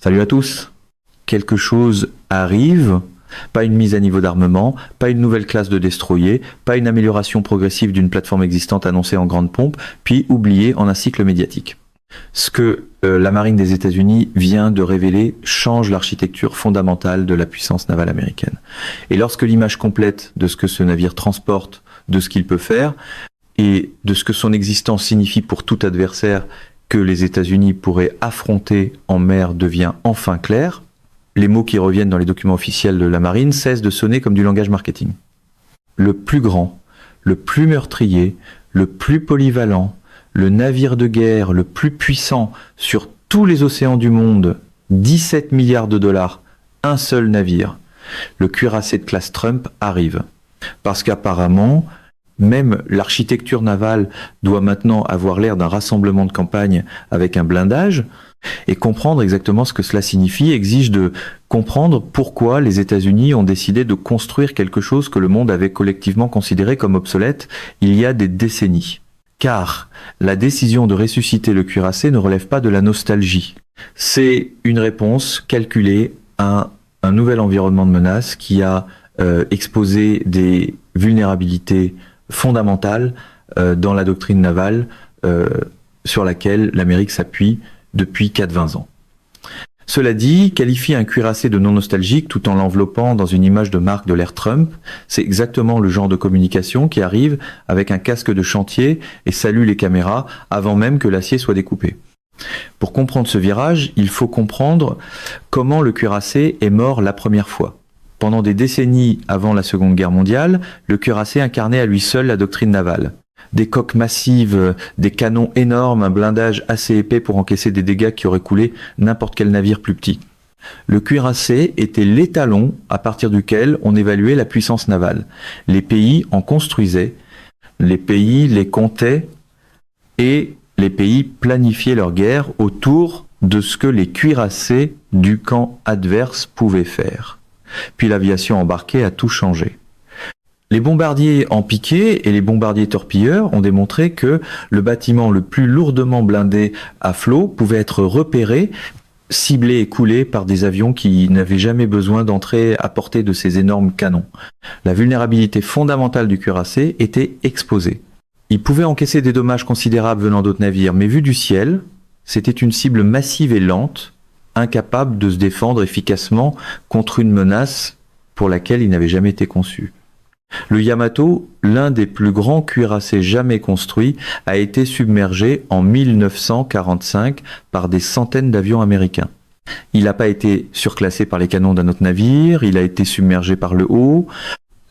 Salut à tous. Quelque chose arrive, pas une mise à niveau d'armement, pas une nouvelle classe de destroyer, pas une amélioration progressive d'une plateforme existante annoncée en grande pompe, puis oubliée en un cycle médiatique. Ce que la marine des États-Unis vient de révéler change l'architecture fondamentale de la puissance navale américaine. Et lorsque l'image complète de ce que ce navire transporte, de ce qu'il peut faire, et de ce que son existence signifie pour tout adversaire que les États-Unis pourraient affronter en mer devient enfin claire, les mots qui reviennent dans les documents officiels de la marine cessent de sonner comme du langage marketing. Le plus grand, le plus meurtrier, le plus polyvalent, le navire de guerre le plus puissant sur tous les océans du monde, 17 milliards de dollars, un seul navire. Le cuirassé de classe Trump arrive. Parce qu'apparemment, même l'architecture navale doit maintenant avoir l'air d'un rassemblement de campagne avec un blindage, et comprendre exactement ce que cela signifie exige de comprendre pourquoi les États-Unis ont décidé de construire quelque chose que le monde avait collectivement considéré comme obsolète il y a des décennies. Car la décision de ressusciter le cuirassé ne relève pas de la nostalgie. C'est une réponse calculée à un nouvel environnement de menace qui a exposé des vulnérabilités fondamentales dans la doctrine navale sur laquelle l'Amérique s'appuie depuis 4-20 ans. Cela dit, qualifier un cuirassé de non nostalgique tout en l'enveloppant dans une image de marque de l'ère Trump, c'est exactement le genre de communication qui arrive avec un casque de chantier et salue les caméras avant même que l'acier soit découpé. Pour comprendre ce virage, il faut comprendre comment le cuirassé est mort la première fois. Pendant des décennies avant la Seconde Guerre mondiale, le cuirassé incarnait à lui seul la doctrine navale. Des coques massives, des canons énormes, un blindage assez épais pour encaisser des dégâts qui auraient coulé n'importe quel navire plus petit. Le cuirassé était l'étalon à partir duquel on évaluait la puissance navale. Les pays en construisaient, les pays les comptaient et les pays planifiaient leur guerre autour de ce que les cuirassés du camp adverse pouvaient faire. Puis l'aviation embarquée a tout changé. Les bombardiers en piqué et les bombardiers torpilleurs ont démontré que le bâtiment le plus lourdement blindé à flot pouvait être repéré, ciblé et coulé par des avions qui n'avaient jamais besoin d'entrer à portée de ces énormes canons. La vulnérabilité fondamentale du cuirassé était exposée. Il pouvait encaisser des dommages considérables venant d'autres navires, mais vu du ciel, c'était une cible massive et lente, incapable de se défendre efficacement contre une menace pour laquelle il n'avait jamais été conçu. Le Yamato, l'un des plus grands cuirassés jamais construits, a été submergé en 1945 par des centaines d'avions américains. Il n'a pas été surclassé par les canons d'un autre navire, il a été submergé par le haut.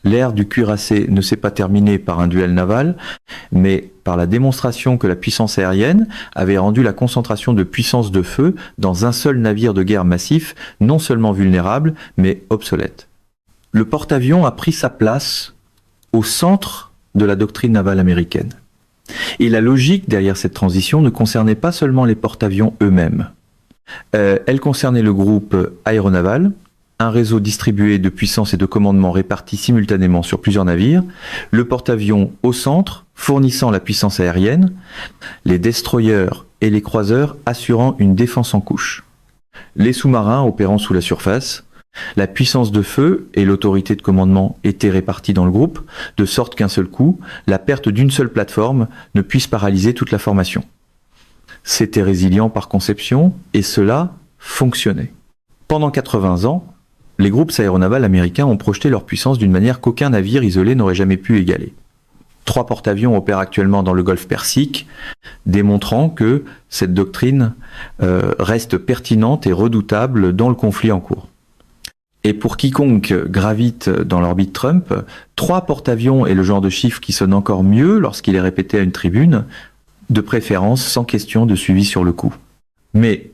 L'ère du cuirassé ne s'est pas terminée par un duel naval, mais par la démonstration que la puissance aérienne avait rendu la concentration de puissance de feu dans un seul navire de guerre massif non seulement vulnérable, mais obsolète. Le porte-avions a pris sa place au centre de la doctrine navale américaine. Et la logique derrière cette transition ne concernait pas seulement les porte-avions eux-mêmes. Elle concernait le groupe aéronaval, un réseau distribué de puissance et de commandement répartis simultanément sur plusieurs navires, le porte-avions au centre, fournissant la puissance aérienne, les destroyers et les croiseurs assurant une défense en couche, les sous-marins opérant sous la surface. La puissance de feu et l'autorité de commandement étaient réparties dans le groupe, de sorte qu'un seul coup, la perte d'une seule plateforme ne puisse paralyser toute la formation. C'était résilient par conception, et cela fonctionnait. Pendant 80 ans, les groupes aéronavals américains ont projeté leur puissance d'une manière qu'aucun navire isolé n'aurait jamais pu égaler. 3 porte-avions opèrent actuellement dans le Golfe Persique, démontrant que cette doctrine reste pertinente et redoutable dans le conflit en cours. Et pour quiconque gravite dans l'orbite Trump, 3 porte-avions est le genre de chiffre qui sonne encore mieux lorsqu'il est répété à une tribune, de préférence sans question de suivi sur le coup. Mais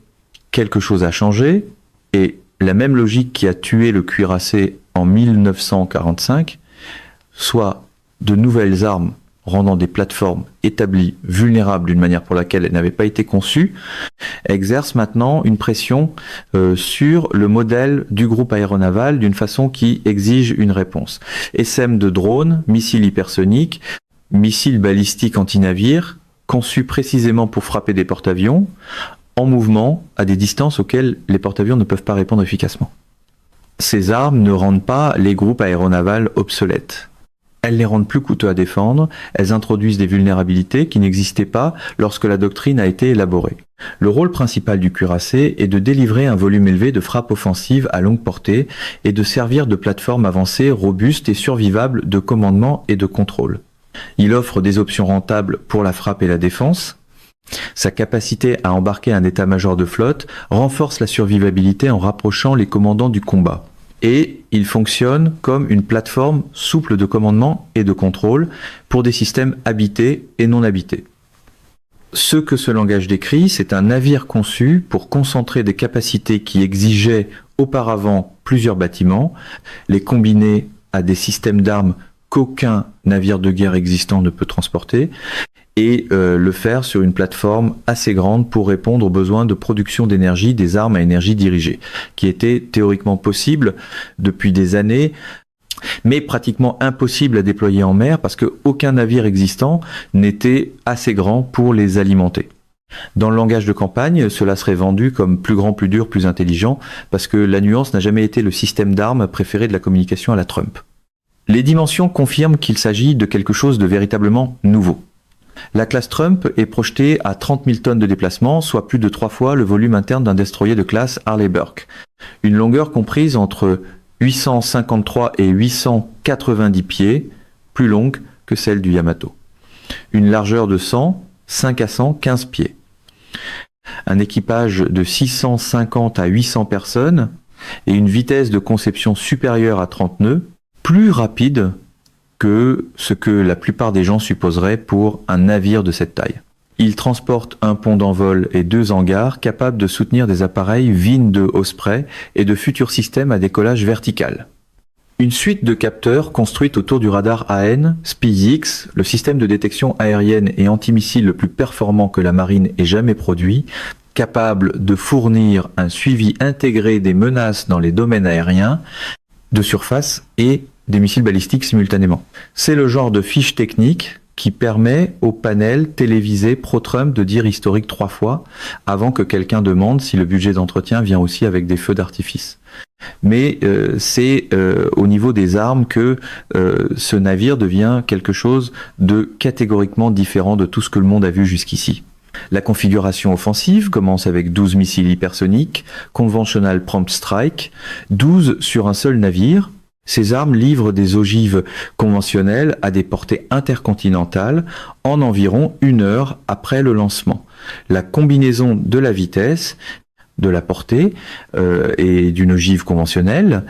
quelque chose a changé, et la même logique qui a tué le cuirassé en 1945, soit de nouvelles armes rendant des plateformes établies vulnérables d'une manière pour laquelle elles n'avaient pas été conçues, exerce maintenant une pression sur le modèle du groupe aéronaval d'une façon qui exige une réponse. SM de drones, missiles hypersoniques, missiles balistiques anti-navires, conçus précisément pour frapper des porte-avions, en mouvement à des distances auxquelles les porte-avions ne peuvent pas répondre efficacement. Ces armes ne rendent pas les groupes aéronavals obsolètes. Elles les rendent plus coûteux à défendre, elles introduisent des vulnérabilités qui n'existaient pas lorsque la doctrine a été élaborée. Le rôle principal du cuirassé est de délivrer un volume élevé de frappes offensives à longue portée et de servir de plateforme avancée, robuste et survivable de commandement et de contrôle. Il offre des options rentables pour la frappe et la défense. Sa capacité à embarquer un état-major de flotte renforce la survivabilité en rapprochant les commandants du combat. Et il fonctionne comme une plateforme souple de commandement et de contrôle pour des systèmes habités et non habités. Ce que ce langage décrit, c'est un navire conçu pour concentrer des capacités qui exigeaient auparavant plusieurs bâtiments, les combiner à des systèmes d'armes qu'aucun navire de guerre existant ne peut transporter, et le faire sur une plateforme assez grande pour répondre aux besoins de production d'énergie des armes à énergie dirigée, qui était théoriquement possible depuis des années, mais pratiquement impossible à déployer en mer parce qu'aucun navire existant n'était assez grand pour les alimenter. Dans le langage de campagne, cela serait vendu comme plus grand, plus dur, plus intelligent, parce que la nuance n'a jamais été le système d'armes préféré de la communication à la Trump. Les dimensions confirment qu'il s'agit de quelque chose de véritablement nouveau. La classe Trump est projetée à 30 000 tonnes de déplacement, soit plus de 3 fois le volume interne d'un destroyer de classe Harley Burke. Une longueur comprise entre 853 et 890 pieds, plus longue que celle du Yamato. Une largeur de 5 à 115 pieds. Un équipage de 650 à 800 personnes et une vitesse de conception supérieure à 30 nœuds, plus rapide que ce que la plupart des gens supposeraient pour un navire de cette taille. Il transporte un pont d'envol et 2 hangars capables de soutenir des appareils Wind de Osprey et de futurs systèmes à décollage vertical. Une suite de capteurs construite autour du radar AN, SPY-X, le système de détection aérienne et antimissile le plus performant que la marine ait jamais produit, capable de fournir un suivi intégré des menaces dans les domaines aériens, de surface et des missiles balistiques simultanément. C'est le genre de fiche technique qui permet au panel télévisé pro-Trump de dire historique 3 fois avant que quelqu'un demande si le budget d'entretien vient aussi avec des feux d'artifice. Mais c'est au niveau des armes que ce navire devient quelque chose de catégoriquement différent de tout ce que le monde a vu jusqu'ici. La configuration offensive commence avec 12 missiles hypersoniques, Conventional Prompt Strike, 12 sur un seul navire. Ces armes livrent des ogives conventionnelles à des portées intercontinentales en environ 1 heure après le lancement. La combinaison de la vitesse, de la portée et d'une ogive conventionnelle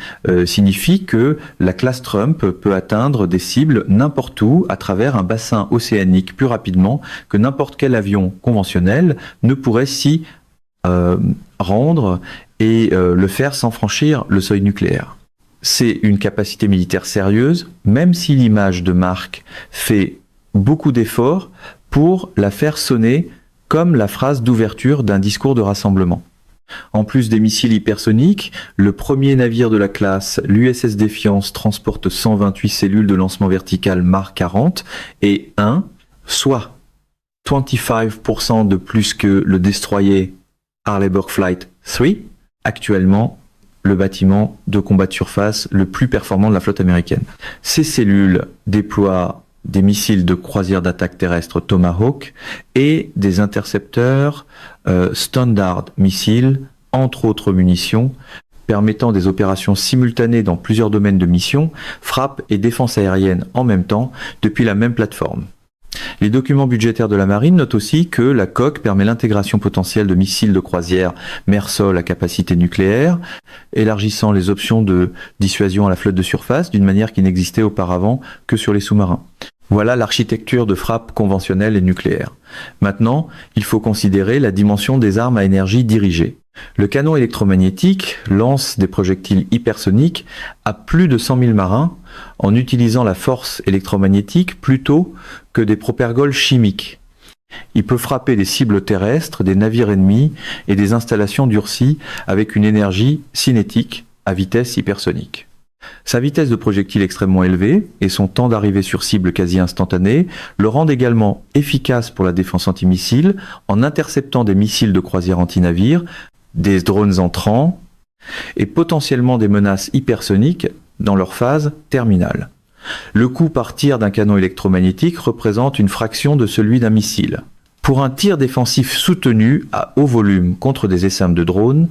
signifie que la classe Trump peut atteindre des cibles n'importe où à travers un bassin océanique plus rapidement que n'importe quel avion conventionnel ne pourrait s'y rendre et le faire sans franchir le seuil nucléaire. C'est une capacité militaire sérieuse, même si l'image de marque fait beaucoup d'efforts pour la faire sonner comme la phrase d'ouverture d'un discours de rassemblement. En plus des missiles hypersoniques, le premier navire de la classe, l'USS Defiance, transporte 128 cellules de lancement vertical Mark 40 et 1, soit 25% de plus que le destroyer Harley Burke Flight 3, actuellement le bâtiment de combat de surface le plus performant de la flotte américaine. Ces cellules déploient des missiles de croisière d'attaque terrestre Tomahawk et des intercepteurs Standard missiles, entre autres munitions, permettant des opérations simultanées dans plusieurs domaines de mission, frappe et défense aérienne en même temps depuis la même plateforme. Les documents budgétaires de la marine notent aussi que la coque permet l'intégration potentielle de missiles de croisière mer-sol à capacité nucléaire, élargissant les options de dissuasion à la flotte de surface d'une manière qui n'existait auparavant que sur les sous-marins. Voilà l'architecture de frappe conventionnelle et nucléaire. Maintenant, il faut considérer la dimension des armes à énergie dirigée. Le canon électromagnétique lance des projectiles hypersoniques à plus de 100 000 marins en utilisant la force électromagnétique plutôt que des propergoles chimiques. Il peut frapper des cibles terrestres, des navires ennemis et des installations durcies avec une énergie cinétique à vitesse hypersonique. Sa vitesse de projectile extrêmement élevée et son temps d'arrivée sur cible quasi instantané le rendent également efficace pour la défense antimissile en interceptant des missiles de croisière anti-navires, des drones entrants et potentiellement des menaces hypersoniques dans leur phase terminale. Le coût par tir d'un canon électromagnétique représente une fraction de celui d'un missile. Pour un tir défensif soutenu à haut volume contre des essaims de drones,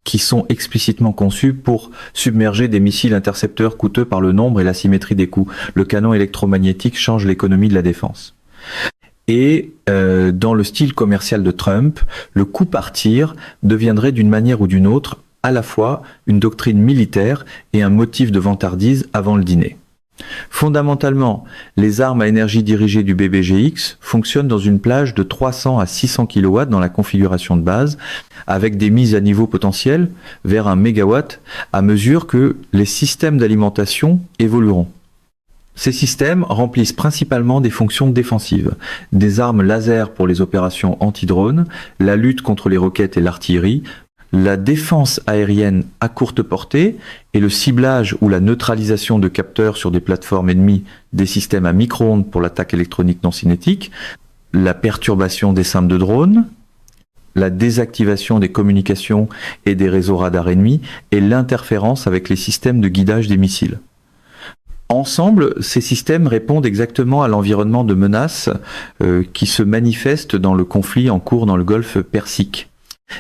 qui sont explicitement conçus pour submerger des missiles intercepteurs coûteux par le nombre et la symétrie des coûts. Le canon électromagnétique change l'économie de la défense. Et dans le style commercial de Trump, le coût par tir deviendrait d'une manière ou d'une autre à la fois une doctrine militaire et un motif de vantardise avant le dîner. Fondamentalement, les armes à énergie dirigée du BBGX fonctionnent dans une plage de 300 à 600 kW dans la configuration de base, avec des mises à niveau potentielles vers 1 MW à mesure que les systèmes d'alimentation évolueront. Ces systèmes remplissent principalement des fonctions défensives, des armes laser pour les opérations anti-drones, la lutte contre les roquettes et l'artillerie, la défense aérienne à courte portée et le ciblage ou la neutralisation de capteurs sur des plateformes ennemies, des systèmes à micro-ondes pour l'attaque électronique non cinétique, la perturbation des cimes de drones, la désactivation des communications et des réseaux radars ennemis et l'interférence avec les systèmes de guidage des missiles. Ensemble, ces systèmes répondent exactement à l'environnement de menaces qui se manifeste dans le conflit en cours dans le golfe Persique.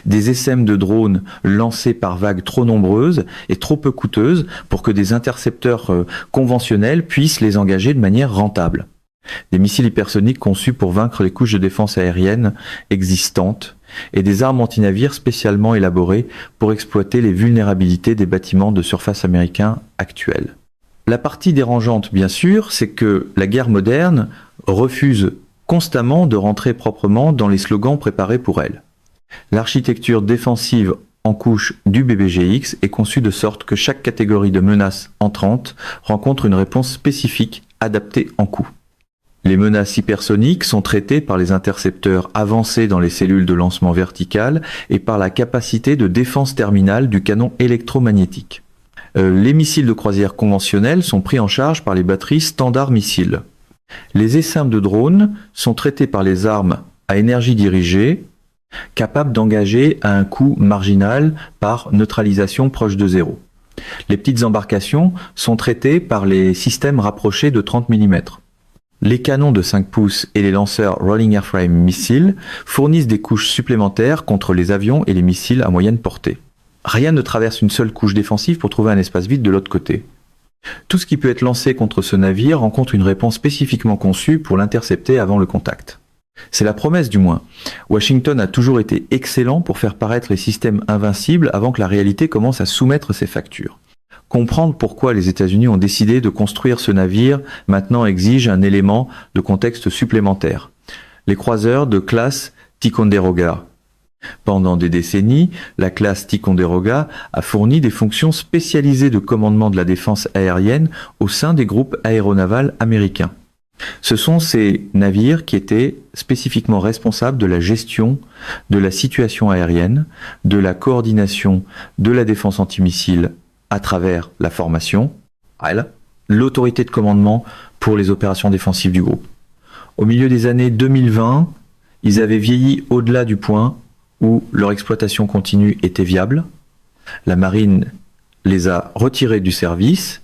Des essaims de drones lancés par vagues trop nombreuses et trop peu coûteuses pour que des intercepteurs conventionnels puissent les engager de manière rentable. Des missiles hypersoniques conçus pour vaincre les couches de défense aérienne existantes et des armes anti-navires spécialement élaborées pour exploiter les vulnérabilités des bâtiments de surface américains actuels. La partie dérangeante, bien sûr, c'est que la guerre moderne refuse constamment de rentrer proprement dans les slogans préparés pour elle. L'architecture défensive en couche du BBGX est conçue de sorte que chaque catégorie de menaces entrantes rencontre une réponse spécifique adaptée en coût. Les menaces hypersoniques sont traitées par les intercepteurs avancés dans les cellules de lancement verticales et par la capacité de défense terminale du canon électromagnétique. Les missiles de croisière conventionnels sont pris en charge par les batteries standard missiles. Les essaims de drones sont traités par les armes à énergie dirigée, capables d'engager à un coût marginal par neutralisation proche de zéro. Les petites embarcations sont traitées par les systèmes rapprochés de 30 mm. Les canons de 5 pouces et les lanceurs Rolling Airframe Missiles fournissent des couches supplémentaires contre les avions et les missiles à moyenne portée. Rien ne traverse une seule couche défensive pour trouver un espace vide de l'autre côté. Tout ce qui peut être lancé contre ce navire rencontre une réponse spécifiquement conçue pour l'intercepter avant le contact. C'est la promesse du moins. Washington a toujours été excellent pour faire paraître les systèmes invincibles avant que la réalité commence à soumettre ses factures. Comprendre pourquoi les États-Unis ont décidé de construire ce navire maintenant exige un élément de contexte supplémentaire. Les croiseurs de classe Ticonderoga. Pendant des décennies, la classe Ticonderoga a fourni des fonctions spécialisées de commandement de la défense aérienne au sein des groupes aéronavals américains. Ce sont ces navires qui étaient spécifiquement responsables de la gestion de la situation aérienne, de la coordination de la défense antimissile à travers la formation, l'autorité de commandement pour les opérations défensives du groupe. Au milieu des années 2020, ils avaient vieilli au-delà du point où leur exploitation continue était viable. La marine les a retirés du service.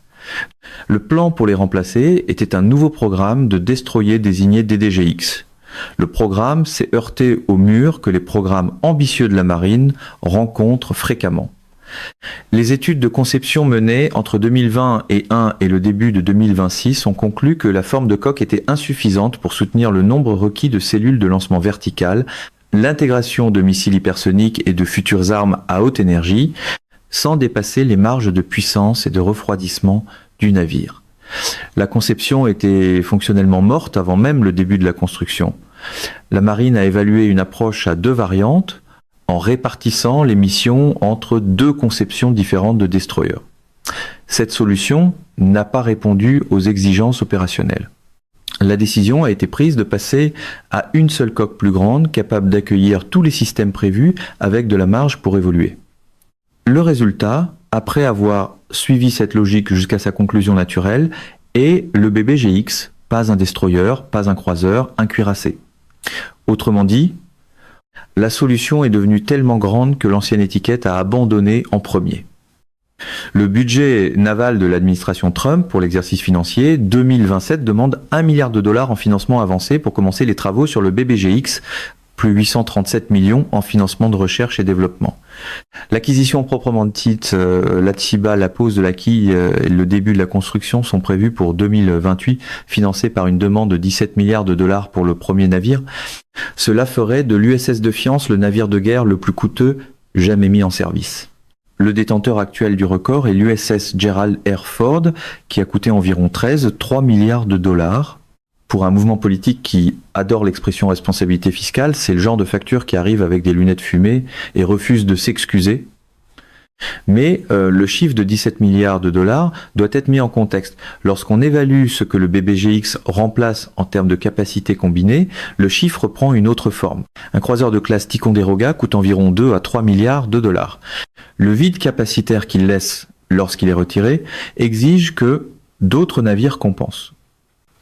Le plan pour les remplacer était un nouveau programme de destroyers désignés DDGX. Le programme s'est heurté au mur que les programmes ambitieux de la marine rencontrent fréquemment. Les études de conception menées entre 2020 et le début de 2026 ont conclu que la forme de coque était insuffisante pour soutenir le nombre requis de cellules de lancement verticales, l'intégration de missiles hypersoniques et de futures armes à haute énergie, sans dépasser les marges de puissance et de refroidissement du navire. La conception était fonctionnellement morte avant même le début de la construction. La marine a évalué une approche à 2 variantes en répartissant les missions entre 2 conceptions différentes de destroyers. Cette solution n'a pas répondu aux exigences opérationnelles. La décision a été prise de passer à une seule coque plus grande, capable d'accueillir tous les systèmes prévus avec de la marge pour évoluer. Le résultat après avoir suivi cette logique jusqu'à sa conclusion naturelle, est le BBGX, pas un destroyer, pas un croiseur, un cuirassé. Autrement dit, la solution est devenue tellement grande que l'ancienne étiquette a abandonné en premier. Le budget naval de l'administration Trump pour l'exercice financier 2027 demande 1 milliard de dollars en financement avancé pour commencer les travaux sur le BBGX, plus 837 millions en financement de recherche et développement. L'acquisition proprement dite, la Tchiba, la pose de la quille et le début de la construction sont prévus pour 2028, financés par une demande de 17 milliards de dollars pour le premier navire. Cela ferait de l'USS Defiance le navire de guerre le plus coûteux jamais mis en service. Le détenteur actuel du record est l'USS Gerald R. Ford, qui a coûté environ 3 milliards de dollars. Pour un mouvement politique qui adore l'expression responsabilité fiscale, c'est le genre de facture qui arrive avec des lunettes fumées et refuse de s'excuser. Mais le chiffre de 17 milliards de dollars doit être mis en contexte. Lorsqu'on évalue ce que le BBGX remplace en termes de capacité combinée, le chiffre prend une autre forme. Un croiseur de classe Ticonderoga coûte environ 2 à 3 milliards de dollars. Le vide capacitaire qu'il laisse lorsqu'il est retiré exige que d'autres navires compensent.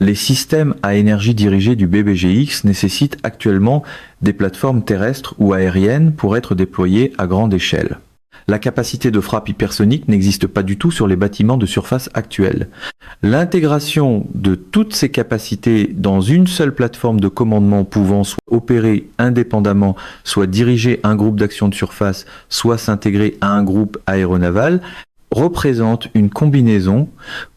Les systèmes à énergie dirigée du BBGX nécessitent actuellement des plateformes terrestres ou aériennes pour être déployées à grande échelle. La capacité de frappe hypersonique n'existe pas du tout sur les bâtiments de surface actuels. L'intégration de toutes ces capacités dans une seule plateforme de commandement pouvant soit opérer indépendamment, soit diriger un groupe d'action de surface, soit s'intégrer à un groupe aéronaval, représente une combinaison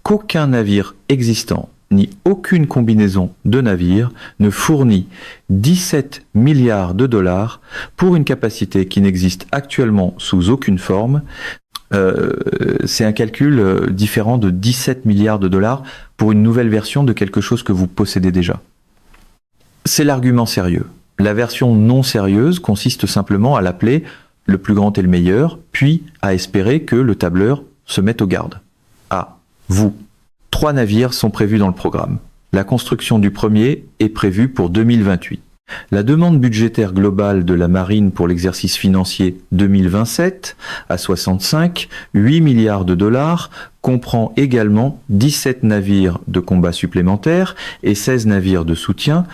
qu'aucun navire existant ni aucune combinaison de navires ne fournit 17 milliards de dollars pour une capacité qui n'existe actuellement sous aucune forme. C'est un calcul différent de 17 milliards de dollars pour une nouvelle version de quelque chose que vous possédez déjà. C'est l'argument sérieux. La version non sérieuse consiste simplement à l'appeler le plus grand et le meilleur, puis à espérer que le tableur se mette aux gardes. Ah, vous. 3 navires sont prévus dans le programme. La construction du premier est prévue pour 2028. La demande budgétaire globale de la marine pour l'exercice financier 2027 à 8 milliards de dollars comprend également 17 navires de combat supplémentaires et 16 navires de soutien,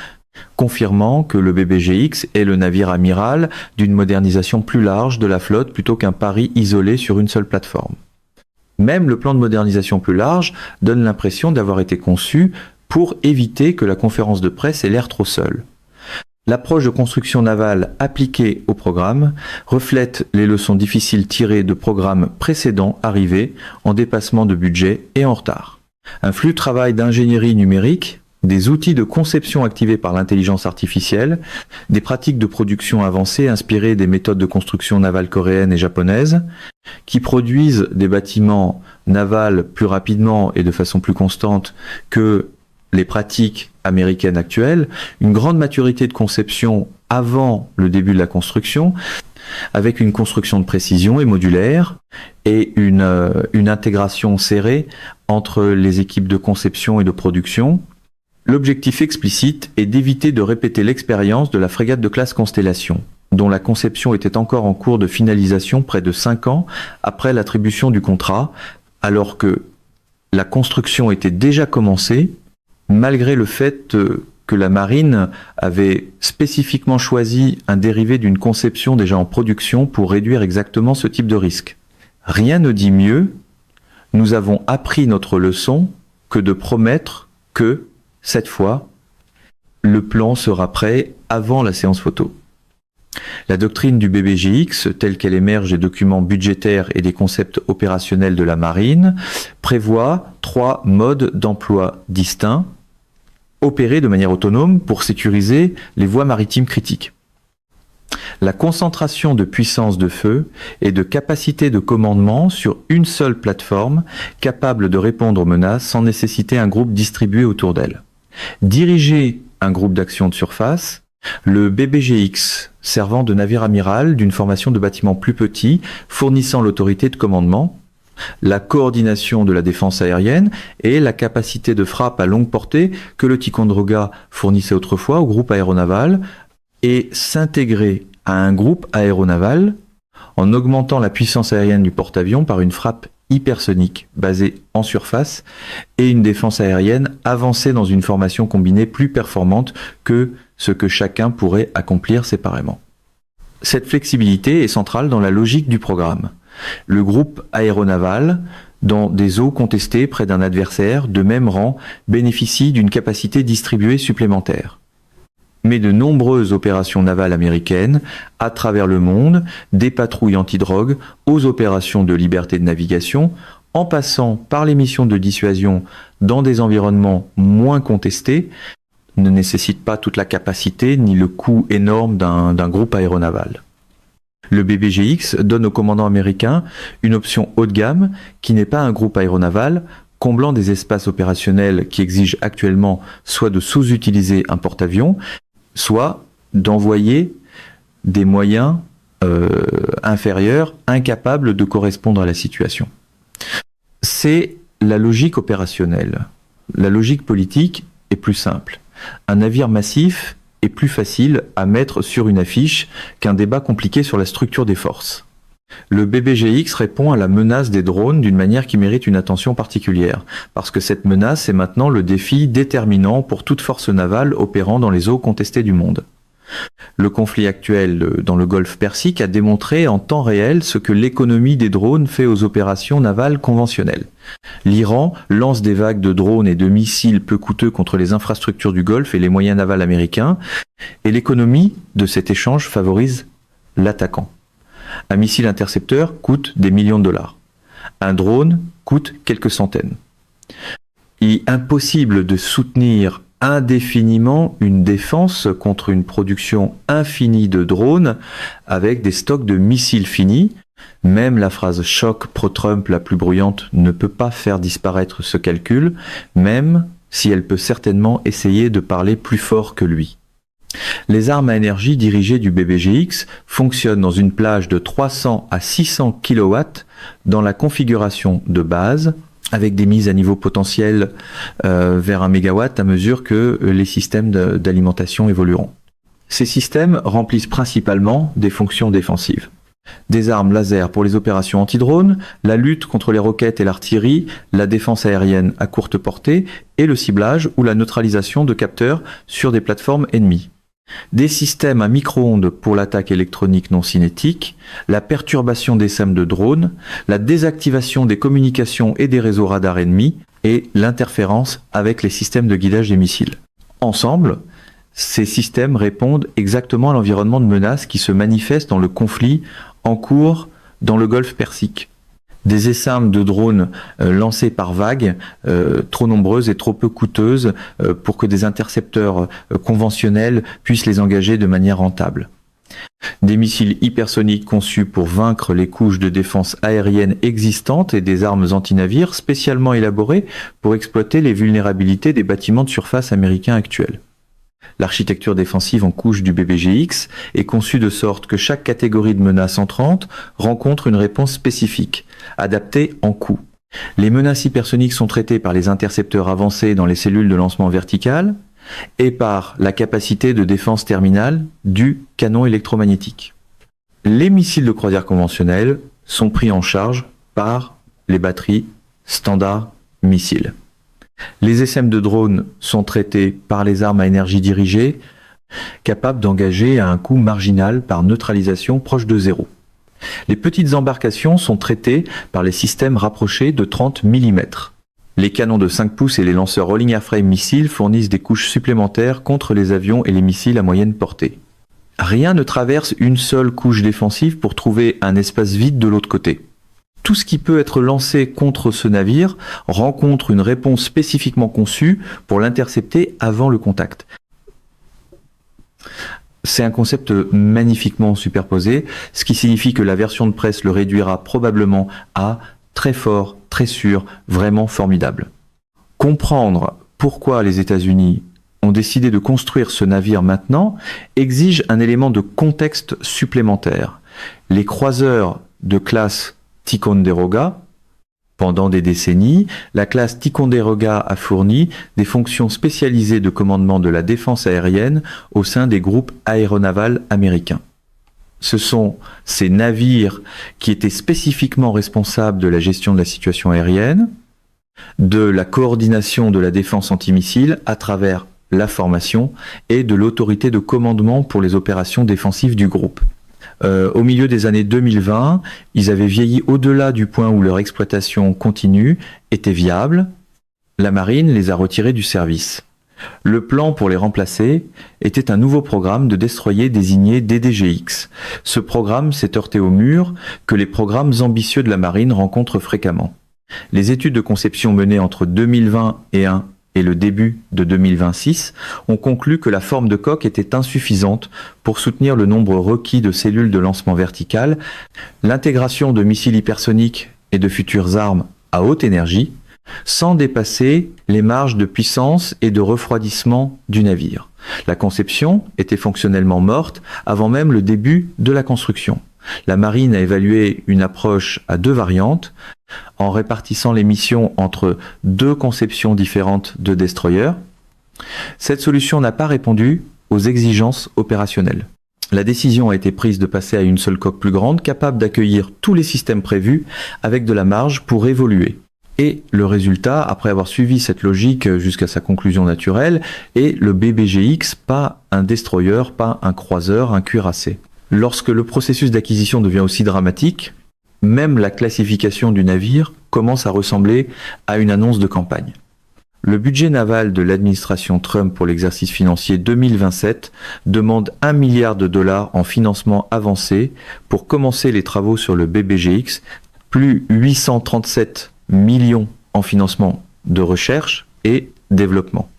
confirmant que le BBGX est le navire amiral d'une modernisation plus large de la flotte plutôt qu'un pari isolé sur une seule plateforme. Même le plan de modernisation plus large donne l'impression d'avoir été conçu pour éviter que la conférence de presse ait l'air trop seule. L'approche de construction navale appliquée au programme reflète les leçons difficiles tirées de programmes précédents arrivés en dépassement de budget et en retard. Un flux de travail d'ingénierie numérique, des outils de conception activés par l'intelligence artificielle, des pratiques de production avancées inspirées des méthodes de construction navale coréennes et japonaises, qui produisent des bâtiments navals plus rapidement et de façon plus constante que les pratiques américaines actuelles, une grande maturité de conception avant le début de la construction, avec une construction de précision et modulaire, et une intégration serrée entre les équipes de conception et de production. L'objectif explicite est d'éviter de répéter l'expérience de la frégate de classe Constellation, dont la conception était encore en cours de finalisation près de 5 ans après l'attribution du contrat, alors que la construction était déjà commencée, malgré le fait que la marine avait spécifiquement choisi un dérivé d'une conception déjà en production pour réduire exactement ce type de risque. Rien ne dit mieux, nous avons appris notre leçon que de promettre que, cette fois, le plan sera prêt avant la séance photo. La doctrine du BBGX, telle qu'elle émerge des documents budgétaires et des concepts opérationnels de la marine, prévoit 3 modes d'emploi distincts, opérés de manière autonome pour sécuriser les voies maritimes critiques. La concentration de puissance de feu et de capacité de commandement sur une seule plateforme capable de répondre aux menaces sans nécessiter un groupe distribué autour d'elle. Diriger un groupe d'action de surface, le BBGX servant de navire amiral d'une formation de bâtiments plus petits, fournissant l'autorité de commandement, la coordination de la défense aérienne et la capacité de frappe à longue portée que le Ticonderoga fournissait autrefois au groupe aéronaval, et s'intégrer à un groupe aéronaval en augmentant la puissance aérienne du porte-avions par une frappe hypersonique basée en surface et une défense aérienne avancée dans une formation combinée plus performante que ce que chacun pourrait accomplir séparément. Cette flexibilité est centrale dans la logique du programme. Le groupe aéronaval, dans des eaux contestées près d'un adversaire de même rang, bénéficie d'une capacité distribuée supplémentaire. Mais de nombreuses opérations navales américaines, à travers le monde, des patrouilles antidrogue aux opérations de liberté de navigation, en passant par les missions de dissuasion dans des environnements moins contestés, ne nécessitent pas toute la capacité ni le coût énorme d'un groupe aéronaval. Le BBGX donne au commandant américain une option haut de gamme qui n'est pas un groupe aéronaval, comblant des espaces opérationnels qui exigent actuellement soit de sous-utiliser un porte-avions, soit d'envoyer des moyens inférieurs, incapables de correspondre à la situation. C'est la logique opérationnelle. La logique politique est plus simple. Un navire massif est plus facile à mettre sur une affiche qu'un débat compliqué sur la structure des forces. Le BBGX répond à la menace des drones d'une manière qui mérite une attention particulière, parce que cette menace est maintenant le défi déterminant pour toute force navale opérant dans les eaux contestées du monde. Le conflit actuel dans le Golfe Persique a démontré en temps réel ce que l'économie des drones fait aux opérations navales conventionnelles. L'Iran lance des vagues de drones et de missiles peu coûteux contre les infrastructures du Golfe et les moyens navals américains, et l'économie de cet échange favorise l'attaquant. Un missile intercepteur coûte des millions de dollars. Un drone coûte quelques centaines. Il est impossible de soutenir indéfiniment une défense contre une production infinie de drones avec des stocks de missiles finis. Même la phrase choc pro-Trump la plus bruyante ne peut pas faire disparaître ce calcul, même si elle peut certainement essayer de parler plus fort que lui. Les armes à énergie dirigées du BBGX fonctionnent dans une plage de 300 à 600 kW dans la configuration de base, avec des mises à niveau potentiel vers 1 MW à mesure que les systèmes d'alimentation évolueront. Ces systèmes remplissent principalement des fonctions défensives. Des armes laser pour les opérations anti-drones, la lutte contre les roquettes et l'artillerie, la défense aérienne à courte portée et le ciblage ou la neutralisation de capteurs sur des plateformes ennemies. Des systèmes à micro-ondes pour l'attaque électronique non cinétique, la perturbation des SAM de drones, la désactivation des communications et des réseaux radars ennemis et l'interférence avec les systèmes de guidage des missiles. Ensemble, ces systèmes répondent exactement à l'environnement de menace qui se manifeste dans le conflit en cours dans le Golfe Persique. Des essaims de drones lancés par vagues, trop nombreuses et trop peu coûteuses pour que des intercepteurs conventionnels puissent les engager de manière rentable. Des missiles hypersoniques conçus pour vaincre les couches de défense aérienne existantes et des armes anti-navires spécialement élaborées pour exploiter les vulnérabilités des bâtiments de surface américains actuels. L'architecture défensive en couche du BBGX est conçue de sorte que chaque catégorie de menaces entrantes rencontre une réponse spécifique, adaptée en coût. Les menaces hypersoniques sont traitées par les intercepteurs avancés dans les cellules de lancement verticales et par la capacité de défense terminale du canon électromagnétique. Les missiles de croisière conventionnels sont pris en charge par les batteries standard missiles. Les SM de drones sont traités par les armes à énergie dirigée, capables d'engager à un coût marginal par neutralisation proche de zéro. Les petites embarcations sont traitées par les systèmes rapprochés de 30 mm. Les canons de 5 pouces et les lanceurs Rolling Airframe missiles fournissent des couches supplémentaires contre les avions et les missiles à moyenne portée. Rien ne traverse une seule couche défensive pour trouver un espace vide de l'autre côté. Tout ce qui peut être lancé contre ce navire rencontre une réponse spécifiquement conçue pour l'intercepter avant le contact. C'est un concept magnifiquement superposé, ce qui signifie que la version de presse le réduira probablement à très fort, très sûr, vraiment formidable. Comprendre pourquoi les États-Unis ont décidé de construire ce navire maintenant exige un élément de contexte supplémentaire. Les croiseurs de classe Ticonderoga, pendant des décennies, la classe Ticonderoga a fourni des fonctions spécialisées de commandement de la défense aérienne au sein des groupes aéronavals américains. ce sont ces navires qui étaient spécifiquement responsables de la gestion de la situation aérienne, de la coordination de la défense antimissile à travers la formation et de l'autorité de commandement pour les opérations défensives du groupe. Au milieu des années 2020, ils avaient vieilli au-delà du point où leur exploitation continue était viable. La marine les a retirés du service. Le plan pour les remplacer était un nouveau programme de destroyers désigné DDGX. Ce programme s'est heurté au mur que les programmes ambitieux de la marine rencontrent fréquemment. Les études de conception menées entre 2021 et le début de 2026 ont conclu que la forme de coque était insuffisante pour soutenir le nombre requis de cellules de lancement verticales, l'intégration de missiles hypersoniques et de futures armes à haute énergie, sans dépasser les marges de puissance et de refroidissement du navire. La conception était fonctionnellement morte avant même le début de la construction. La marine a évalué une approche à 2 variantes, en répartissant les missions entre 2 conceptions différentes de destroyers. Cette solution n'a pas répondu aux exigences opérationnelles. La décision a été prise de passer à une seule coque plus grande, capable d'accueillir tous les systèmes prévus, avec de la marge pour évoluer. Et le résultat, après avoir suivi cette logique jusqu'à sa conclusion naturelle, est le BBGX, pas un destroyer, pas un croiseur, un cuirassé. Lorsque le processus d'acquisition devient aussi dramatique, même la classification du navire commence à ressembler à une annonce de campagne. Le budget naval de l'administration Trump pour l'exercice financier 2027 demande $1 milliard en financement avancé pour commencer les travaux sur le BBGX, plus 837 millions en financement de recherche et développement.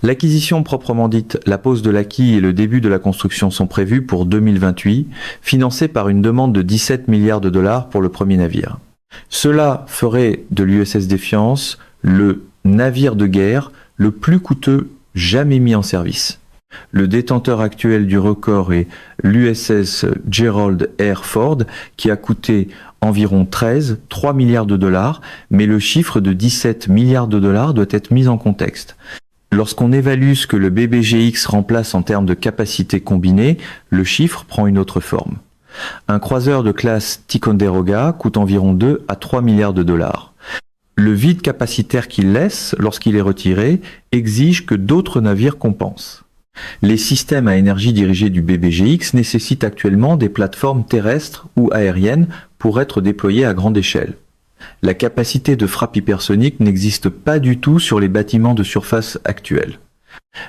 L'acquisition proprement dite, la pose de l'acquis et le début de la construction sont prévus pour 2028, financés par une demande de $17 milliards pour le premier navire. Cela ferait de l'USS Defiance le navire de guerre le plus coûteux jamais mis en service. Le détenteur actuel du record est l'USS Gerald R. Ford, qui a coûté environ 3 milliards de dollars, mais le chiffre de 17 milliards de dollars doit être mis en contexte. Lorsqu'on évalue ce que le BBGX remplace en termes de capacité combinée, le chiffre prend une autre forme. Un croiseur de classe Ticonderoga coûte environ 2 à 3 milliards de dollars. Le vide capacitaire qu'il laisse, lorsqu'il est retiré, exige que d'autres navires compensent. Les systèmes à énergie dirigée du BBGX nécessitent actuellement des plateformes terrestres ou aériennes pour être déployées à grande échelle. La capacité de frappe hypersonique n'existe pas du tout sur les bâtiments de surface actuels.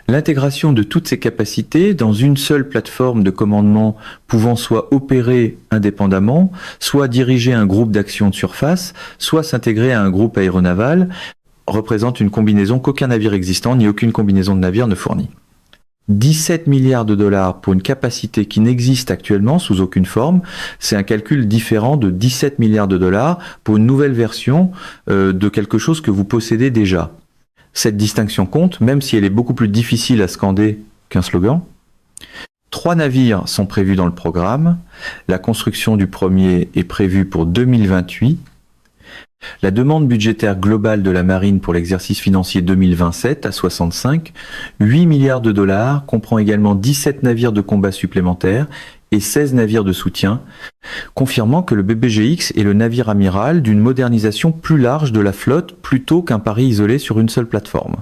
L'intégration de toutes ces capacités dans une seule plateforme de commandement pouvant soit opérer indépendamment, soit diriger un groupe d'action de surface, soit s'intégrer à un groupe aéronaval, représente une combinaison qu'aucun navire existant ni aucune combinaison de navires ne fournit. 17 milliards de dollars pour une capacité qui n'existe actuellement sous aucune forme, c'est un calcul différent de 17 milliards de dollars pour une nouvelle version de quelque chose que vous possédez déjà. Cette distinction compte, même si elle est beaucoup plus difficile à scander qu'un slogan. 3 navires sont prévus dans le programme. La construction du premier est prévue pour 2028. La demande budgétaire globale de la marine pour l'exercice financier 2027 à 65, 8 milliards de dollars, comprend également 17 navires de combat supplémentaires et 16 navires de soutien, confirmant que le BBGX est le navire amiral d'une modernisation plus large de la flotte plutôt qu'un pari isolé sur une seule plateforme.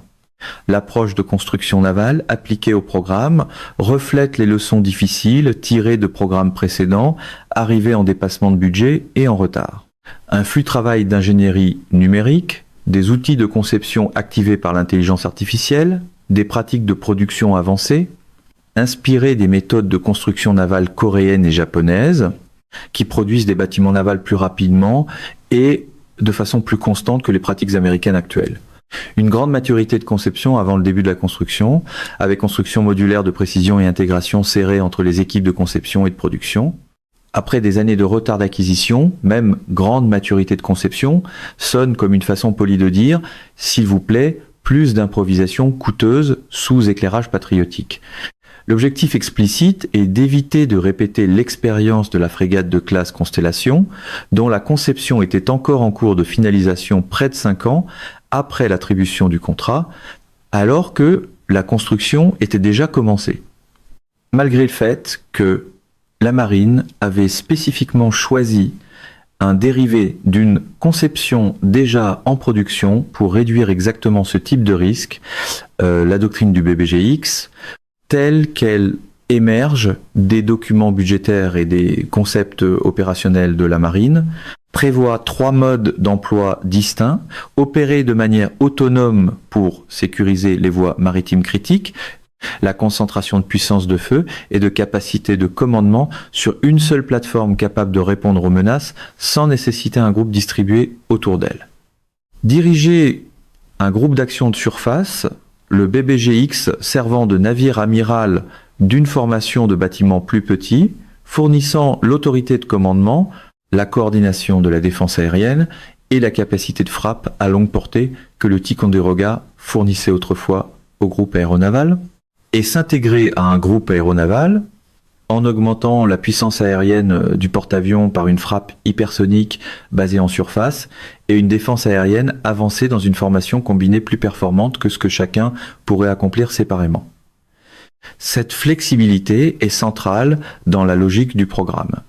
L'approche de construction navale appliquée au programme reflète les leçons difficiles tirées de programmes précédents, arrivés en dépassement de budget et en retard. Un flux de travail d'ingénierie numérique, des outils de conception activés par l'intelligence artificielle, des pratiques de production avancées, inspirées des méthodes de construction navale coréennes et japonaises, qui produisent des bâtiments navals plus rapidement et de façon plus constante que les pratiques américaines actuelles. Une grande maturité de conception avant le début de la construction, avec construction modulaire de précision et intégration serrée entre les équipes de conception et de production. Après des années de retard d'acquisition, même grande maturité de conception, sonne comme une façon polie de dire « s'il vous plaît, plus d'improvisation coûteuse sous éclairage patriotique ». L'objectif explicite est d'éviter de répéter l'expérience de la frégate de classe Constellation, dont la conception était encore en cours de finalisation près de 5 ans après l'attribution du contrat, alors que la construction était déjà commencée. Malgré le fait que la marine avait spécifiquement choisi un dérivé d'une conception déjà en production pour réduire exactement ce type de risque, la doctrine du BBGX, telle qu'elle émerge des documents budgétaires et des concepts opérationnels de la marine, prévoit 3 modes d'emploi distincts, opérés de manière autonome pour sécuriser les voies maritimes critiques, la concentration de puissance de feu et de capacité de commandement sur une seule plateforme capable de répondre aux menaces sans nécessiter un groupe distribué autour d'elle. Diriger un groupe d'action de surface, le BBGX servant de navire amiral d'une formation de bâtiments plus petits, fournissant l'autorité de commandement, la coordination de la défense aérienne et la capacité de frappe à longue portée que le Ticonderoga fournissait autrefois au groupe aéronaval, et s'intégrer à un groupe aéronaval en augmentant la puissance aérienne du porte-avions par une frappe hypersonique basée en surface et une défense aérienne avancée dans une formation combinée plus performante que ce que chacun pourrait accomplir séparément. Cette flexibilité est centrale dans la logique du programme.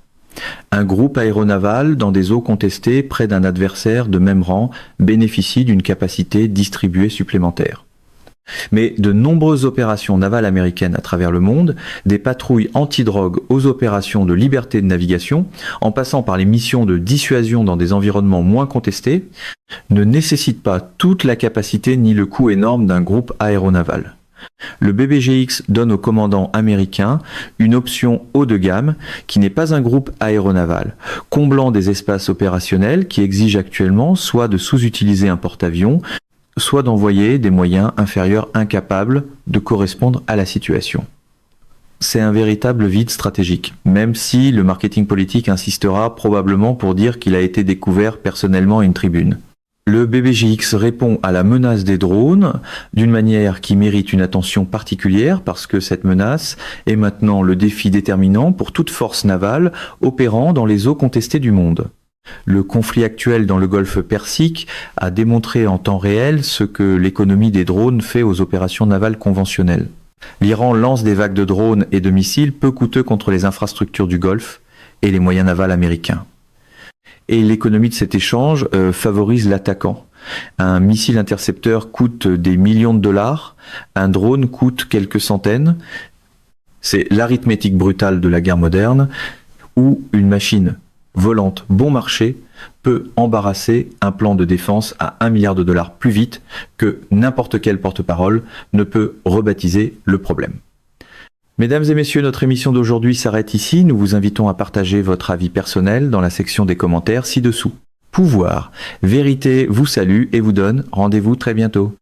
Un groupe aéronaval dans des eaux contestées près d'un adversaire de même rang bénéficie d'une capacité distribuée supplémentaire. Mais de nombreuses opérations navales américaines à travers le monde, des patrouilles anti-drogue aux opérations de liberté de navigation, en passant par les missions de dissuasion dans des environnements moins contestés, ne nécessitent pas toute la capacité ni le coût énorme d'un groupe aéronaval. Le BBGX donne au commandant américain une option haut de gamme qui n'est pas un groupe aéronaval, comblant des espaces opérationnels qui exigent actuellement soit de sous-utiliser un porte-avions, soit d'envoyer des moyens inférieurs incapables de correspondre à la situation. C'est un véritable vide stratégique, même si le marketing politique insistera probablement pour dire qu'il a été découvert personnellement à une tribune. Le BBGX répond à la menace des drones d'une manière qui mérite une attention particulière parce que cette menace est maintenant le défi déterminant pour toute force navale opérant dans les eaux contestées du monde. Le conflit actuel dans le golfe Persique a démontré en temps réel ce que l'économie des drones fait aux opérations navales conventionnelles. L'Iran lance des vagues de drones et de missiles peu coûteux contre les infrastructures du Golfe et les moyens navals américains. Et l'économie de cet échange favorise l'attaquant. Un missile intercepteur coûte des millions de dollars, un drone coûte quelques centaines. C'est l'arithmétique brutale de la guerre moderne, où une machine volante bon marché peut embarrasser un plan de défense à 1 milliard de dollars plus vite que n'importe quel porte-parole ne peut rebaptiser le problème. Mesdames et messieurs, notre émission d'aujourd'hui s'arrête ici. Nous vous invitons à partager votre avis personnel dans la section des commentaires ci-dessous. Pouvoir, vérité vous salue et vous donne rendez-vous très bientôt.